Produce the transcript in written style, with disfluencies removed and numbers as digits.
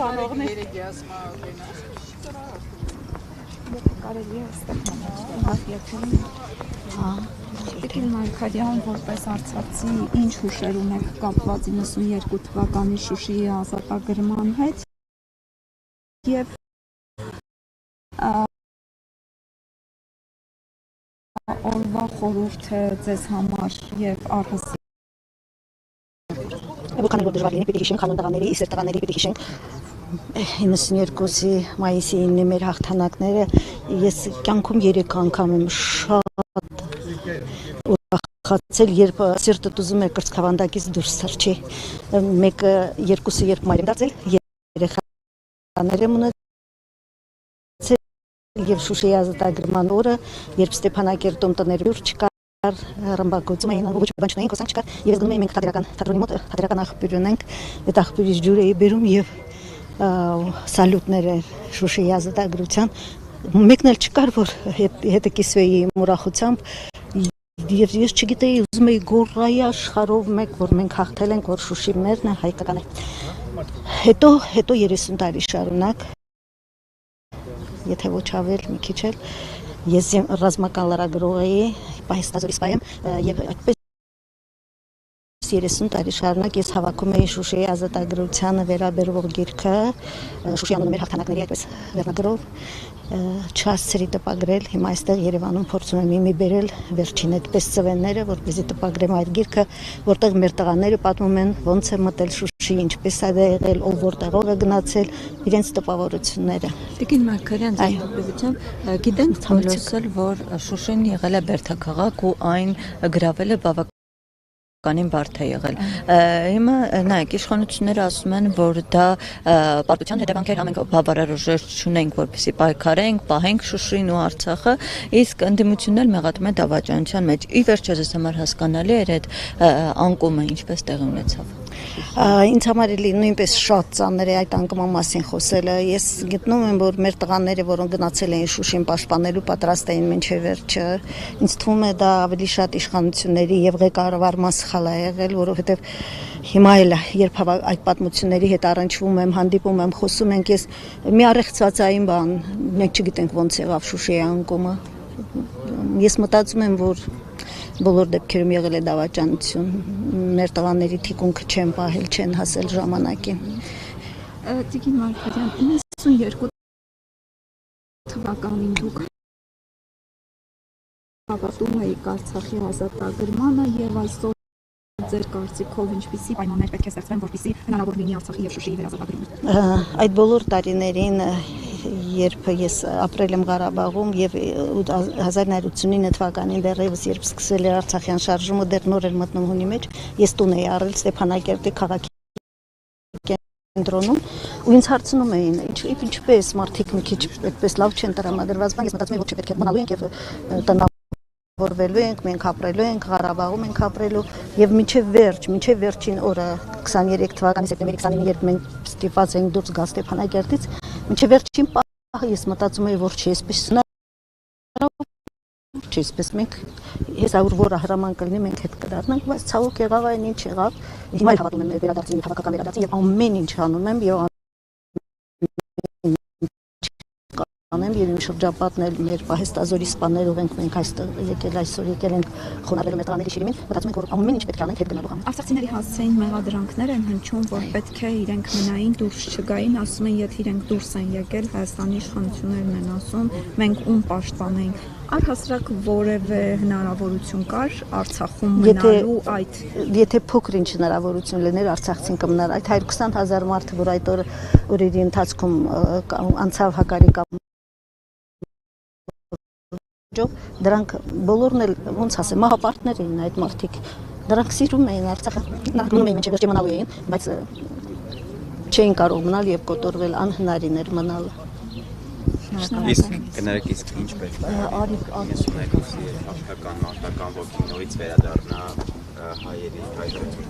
ուսանողներ կարելի է ստեղծել Տիկին Մարկարյան որպես արցախցի ինչ հուշեր ունեք կապված 92 թվականի Շուշիի ազատագրման հետ եւ օրվա խորհուրդը ձեզ համար եւ առհասարակ Որքան որ դժվար լինի պիտի հիշենք հանուն տղաների, իսեր տղաների պիտի հիշենք 92-ի մայիսի 9-ի մեր հաղթանակները ես կյանքում 3 անգամ եմ շատ ուրախացել, երբ սիրտդ ուզում է կրծքավանդակից դուրս թռչի։ Մեկը երկուսը երբ մայր եմ դարձել, երեխաներ եմ ունեցել եւ Շուշիի ազատագրման օրը, երբ Ստեփանակերտում տներ յուր չկար ռմբակոծում էին, ոչ բան չունեին, խոսանք չկար, եւ ես գնում էի մենք թատերական թատրոնի մոտ թատերական աղբյուր ունենք, այդ աղբյուրից ջուր էի բերում եւ սալյուտներ էր Շուշիի ազատագրության, մեկն էլ չկար, որ հետը կիսվեի իմ ուրախությամբ, եւ ես չգիտեի, ուզում էի գոռայի աշխարհով մեկ, որ մենք հաղթել ենք, որ Շուշի մերն է, հայկական է։ Հետո 30 տարի շարունակ, եթե ոչ ավել, մի քիչ էլ ես ռազմական լրագրող էի, պահեստազորի սպայեմ եւ այդպես 30 տարի շարունակ ես հավաքում էի Շուշիի ազատագրությանը վերաբերող գիրքը, Շուշի անունը մեր հաղթանակների այդպես վերնագրով չհասցրի տպագրել, հիմա այստեղ Երևանում փորձում եմ իմի բերել վերջին այդպես ծվենները, որպեսզի տպագրեմ այդ գիրքը, որտեղ մեր տղաները պատմում են ոնց է մտել Շուշի, ինչպես է դա եղել, ով որտեղով է գնացել, իրենց տպավորությունները։ Տիկին Մարկարյան ձայնապետությամբ գիտենք բոլորս որ Շուշին եղել է բերդաքաղաք ու այն գրավել է բավականին բարդ է եղել։ Հիմա նայեք, իշխանությունները ասում են, որ դա պարտության հետևանքեր ամենք բավարար ուժեր չունենք, որպեսզի պայքարենք, պահենք Շուշին ու Արցախը, իսկ ընդդիմությունն էլ մեղադրում է դավաճանության մեջ։ Ի վերջո ձեզ համար հասկանալի էր այդ անկումը ինչպես տեղի ունեցավ։ Ինձ համար էլի նույնպես շատ ծանր է այդ անկման մասին խոսելը։ Ես գտնում եմ, որ մեր տղաները, որոնք գնացել էին Շուշին պաշտպանելու, պատրաստ էին մինչև վերջը։ Ինձ թվում է դա ավելի շատ իշխանությունների եւ ղեկավարման սխալ է եղել, որովհետեւ հիմա էլ երբ այդ պատմությունների հետ առնչվում եմ, հանդիպում եմ, խոսում ենք, ես մի առեղծվածային բան, մենք չգիտենք ոնց եղավ Շուշիի անկումը։ Ես մտածում եմ, որ բոլոր դեպքերում եղել է դավաճանություն, մեր տղաների թիկունքը չեն պահել, չեն հասել ժամանակին։ Տիկին Մարկարյան, 92 թվականին դուք հավատում եք Արցախի ազատագրմանը եւ այսօր ձեր կարծիքով ինչպիսի պայմաններ պետք է ստեղծվեն, որպեսզի հնարավոր լինի Արցախի եւ Շուշիի վերազատագրումը։ Այդ բոլոր տարիներին երբ ես ապրել եմ Ղարաբաղում եւ 1989 թվականին դեռևս երբ սկսել էր Արցախյան շարժումը, դեռ նոր էր մտնում հունի մեջ, ես տուն էի առել Ստեփանակերտի քաղաքի կենտրոնում ու ինձ հարցնում էին, ինչպես մարդիկ մի քիչ այդպես լավ չեն տրամադրված, բայց ես մտածում եմ, որ չպետք է մնալու ենք եւ տնավորվելու ենք, մենք ապրելու ենք Ղարաբաղում ենք ապրելու եւ մինչեւ վերջին օրը 23 թվականի սեպտեմբերի 29-ին երբ մենք ստիպված էինք դուրս գալ Ստեփանակերտից, մինչեւ վերջին պահը ես մտածում էի, որ չի այսպես չի այսպես մենք հեսա որ հրաման կլինի մենք հետ կդառնանք, բայց ցավոք եղավ այն ինչ եղավ, հիմա էլ հավատում եմ վերադարձին, հավաքական վերադարձին եւ ամեն ինչ անում եմ եւ անեմ եւ իմ շրջապատն էլ մեր պահեստազորի սպաներով ենք մենք այստեղ եկել այսօր եկել ենք խոնարհվելու մեր տղաների շիրիմին, մտածում ենք որ ամեն ինչ պետք է անենք հետ գնալու համար։ Արցախցիների հասցեին մեղադրանքներ են հնչում, որ պետք է իրենք մնային, դուրս չգային, ասում են, եթե իրենք դուրս են եկել, Հայաստանի իշխանություններն են ասում, մենք ում պաշտպանենք։ Առհասարակ որևէ հնարավորություն կար Արցախում մնալու այդ եթե փոքր ինչ հնարավորություն լիներ Արցախցին կմնար այդ 120,000 մարդը, որ այդ օրերի ընթացքում անցավ հակարի կամ դրանք բոլորն էլ ոնց ասեմ մահապարտներ էին այդ մարդիկ դրանք սիրում էին Արցախը նրանք մնում էին մինչև վերջի մնալու էին բայց չէին կարող մնալ եւ կոտորվել անհնարին էր մնալը իսկ կներեք իսկ ինչ պետք է ես ունեցի հաղթական մարտական ոգի նորից վերադառնա հայերի հայրենիք